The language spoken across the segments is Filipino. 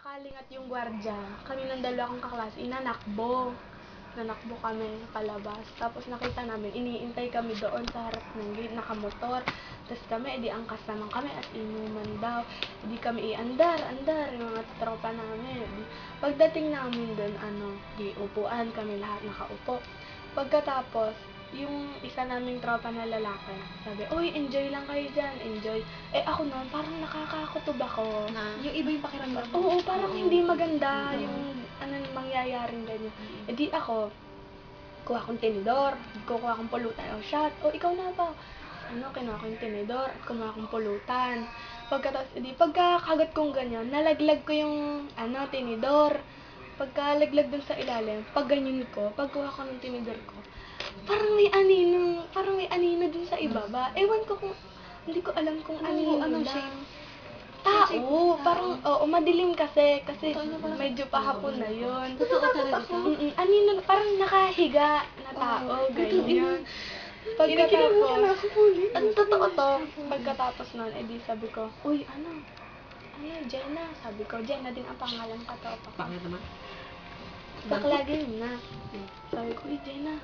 nakalingat yung gwardya, kami ng dalawa kong kaklase, nanakbo. Nanakbo kami palabas. Tapos nakita namin, iniintay kami doon sa harap ng gate, nakamotor. Tapos kami, edi angkas naman kami at inuman daw. Edi kami andar, yung mga tropa namin. Pagdating namin doon, di upuan kami lahat nakaupo. Pagkatapos, yung isa naming tropa na lalaki, sabi, "Uy, enjoy lang kayo dyan, enjoy." Eh ako noon, parang nakakakutob ako. Yung iba yung pakiramdam. Oo, parang hindi maganda yung mangyayaring ganyan. Eh di ako, kuha akong tinidor, kukuha akong pulutan, o shot, o ikaw na ba? Kinuha ko yung tinidor, at kumuha akong pulutan. Pagkatapos, pagkakagat kong ganyan, nalaglag ko yung, tinidor. Pagkalaglag dun sa ilalim, pag ganyan ko, pagkuha ko ng tinidor ko, parang may anino dun sa ibaba. Ewan ko kung, hindi ko alam kung anino anong lang. shape? Tao, parang, madilim kasi medyo pahapon na yun. Totoo talaga ito? Anino, parang nakahiga na tao, ganyan. Pagkatapos, totoo to, pagkatapos nun, edi sabi ko, "Uy, Jenna," sabi ko, Jenna din ang pangalan ka to. Bakit naman? Bakla din na. Sabi ko, "Uy, Jenna,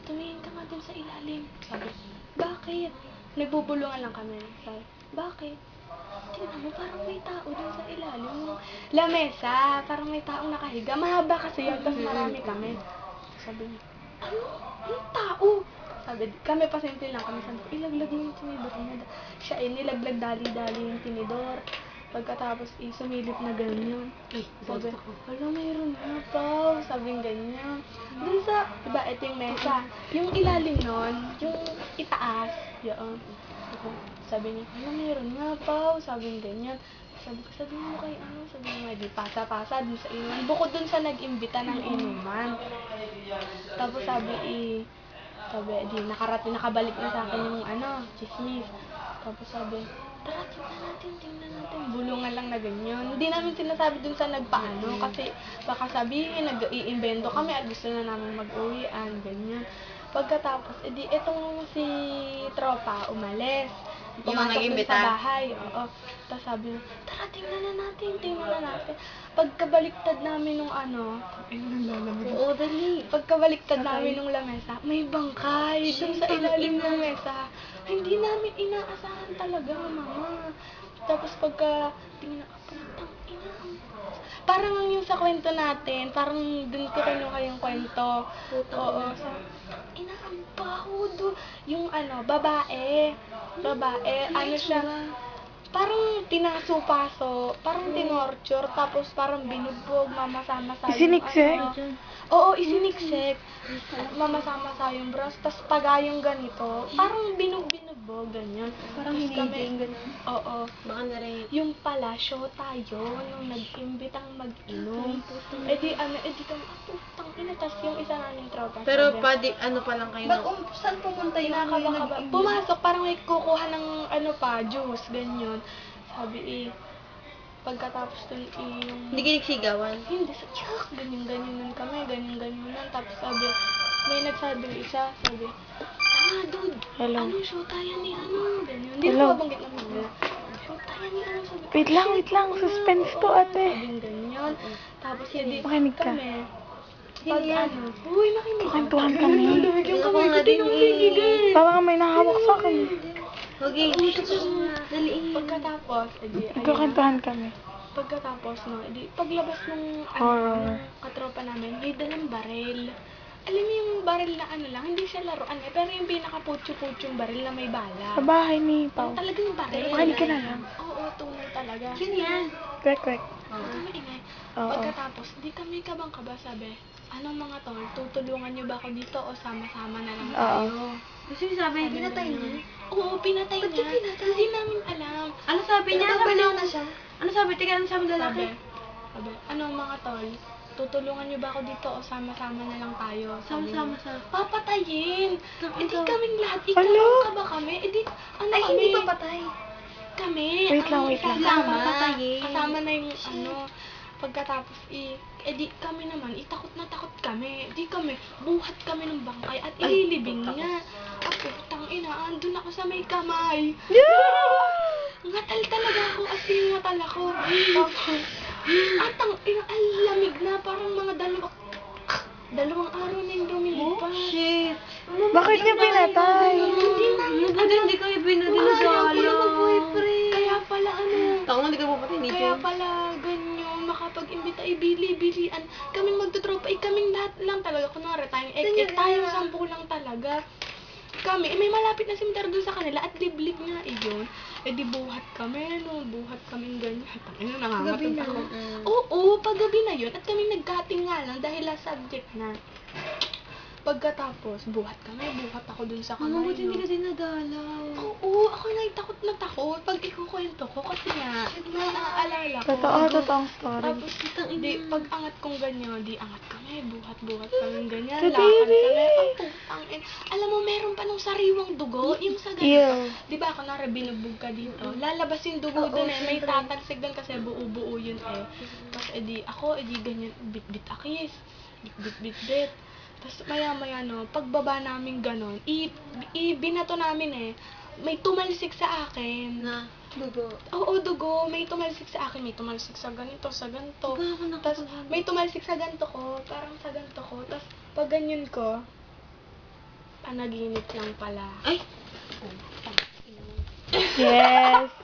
tumingin ka nga dun sa ilalim." Sabi, "Bakit?" Nagbubulungan lang kami. Sabi, "Bakit?" "Tingnan mo, parang may tao dun sa ilalim ng lamesa. Parang may taong nakahiga. Mahaba kasi yun, tapos marami kami." Sabi niya, "Ano? Anong tao?" Sabi, kami pa simple lang kami. Sabi ko, "Ilaglag mo yung tinidor niya." Siya nilaglag dali-dali yung tinidor. Pagkatapos, sumilip na ganyan. Sabi, "Hala, mayroon na, Pao." Sabing ganyan. Dun sa, diba, ito yung mesa. Yung ilalim nun, yung itaas, yun. Sabi niya, "Hala, mayroon nga, Pao." Sabing ganyan. Sabi ko, "Sabi mo kay sabi mo, di pasa-pasa dun sa inuman." Bukod dun sa nag-imbita ng inuman. Tapos sabi, di nakabalik na sa akin yung chismis. Tapos sabi, "Tara, tingnan natin. Bulungan lang na ganyan. Hindi namin sinasabi dun sa nagpaano kasi baka sabihin, nag-iimbento kami at gusto na namin mag-uwian, ganyan. Pagkatapos, etong si tropa, umalis. Pumasok dun sa bahay. Oo. Tapos sabi niya, "Tara, tingnan na natin. Pagkabaliktad namin nung Oo, dali. Pagkabaliktad namin nung lamesa, may bangkay dun sa ilalim ng mesa. Hindi namin inaasahan talaga, mama. Tapos tingnan ko, putang ina. Parang yung sa kwento natin, parang dun ko kinuha yung kwento. Oo, ina, ang baho dun. Yung babae, siya, parang tinaso-paso, parang tinorture, tapos parang binugbog, mamasa-masa yung Isiniksik? Oo, isiniksik. Mamasa-masa yung bras, tas pagayong ganito, parang binugbog, ganyan. Parang hiniging ganun. Oo. Baka na-rape. Yung pala, show tayo, nung nag-imbitang mag-inom. Edi kami, putang ina, tas yung isa naming tropa. Pero sabi, pa lang kayo saan pumunta yung pumasok, parang may kukuha ng juice, ganyan. Sabi pagkatapos dun yung... Hindi kayo nagsigawan? Hindi, ganyan kami, ganyan. Tapos sabi, may nagsabing isa, sabi, dude, Hello. Shoota yan ni ganyan. Hindi Hello. na mabanggit naman niya. Shoota yan ni sabi. Wait lang, suspense to, ate. Sabing ganyan. Tapos Makinig ka. kami, uy, makinig ka. Kwentuhan kami. Ako nga din Parang may nahawak sa akin. Okay, dali. Pagkatapos, Nagkakantuhan kami. Pagkatapos, paglabas ng Horror. katropa namin, may dalang baril. Alam mo yung baril na lang, hindi siya laruan pero yung pinaka-putyo-putyong baril na may bala. Sa bahay ni Pao. Talagang baril. Makinig ka na lang. Oo, tunay talaga. Yun yan. Kwek. Oo, maingay. Oo. Pagkatapos, di kami kabang-kaba, sabi, "Anong mga tol, tutulungan niyo ba ako dito o sama-sama na lang tayo?" Kasi sabi, pinatay niya. Oo, pinatay Ba't niya. niya pinatay? Hindi namin alam. Ano sabi niya? Nabaliw na siya. Ano sabi? Teka, ano sabi lalaki? Sabi, "Anong mga tol, tutulungan niyo ba ako dito o sama-sama na lang tayo?" Sama-sama niya. sa... Papatayin! Hindi ito. kaming lahat. Ano? Ka ba kami? Ay, Ay, hindi papatay. Kami. Wait lang. Kasama na yung pagkatapos kami naman, takot na takot kami. Kami, buhat kami ng bangkay at ililibing niya. Putang ina, andun ako sa may kamay. Ngatal talaga ako, as in ngatal ako. Ang lamig na, parang mga dalawang araw na yung lumilipas. Shit. Bakit niya pinatay? Hindi na. Buti hindi kayo binadinasala. Kaya pala Tako nga, hindi ka papatay ni Kaya pala ganyan, makapag-imbita ay bili-bilian. Kaming magtutropa, kaming lahat lang talaga. Kunwari tayong tayong 10 lang talaga. Kami, may malapit na cemetery doon sa kanila at liblib nga yun. Di buhat kami, no? Buhat kaming ganyan. Tangina, nangangatot ako. Oo, paggabi na yun. At kami nagkating nga lang dahil last subject na. Pagkatapos, buhat ako dun sa kamay. Mama, buti hindi no? ka dinadalaw. Oo, ako na takot pag ikukwento ko kasi nga, naaalala ko. Totoong story. Tapos, pag angat kong ganyan, angat kami, buhat kami ganyan, Kadiri! lakad kami, ang putang. Alam mo, meron pa nung sariwang dugo, yung sa Ew. ganyan. Di ba, kunwari binugbog ka dito, lalabas yung dugo dun may tatalsik dun kasi buo-buo yun Tapos, ako, ganyan, bit-bit akis, bit. Tapos maya-maya pagbaba namin ganon, binato namin may tumalsik sa akin. Na, dugo. Oo, dugo. May tumalsik sa akin. May tumalsik sa ganito, sa ganito. Tapos may tumalsik sa ganito ko. Parang sa ganito ko. Tapos pag ganyan ko, panaginip lang pala. Ay! Yes.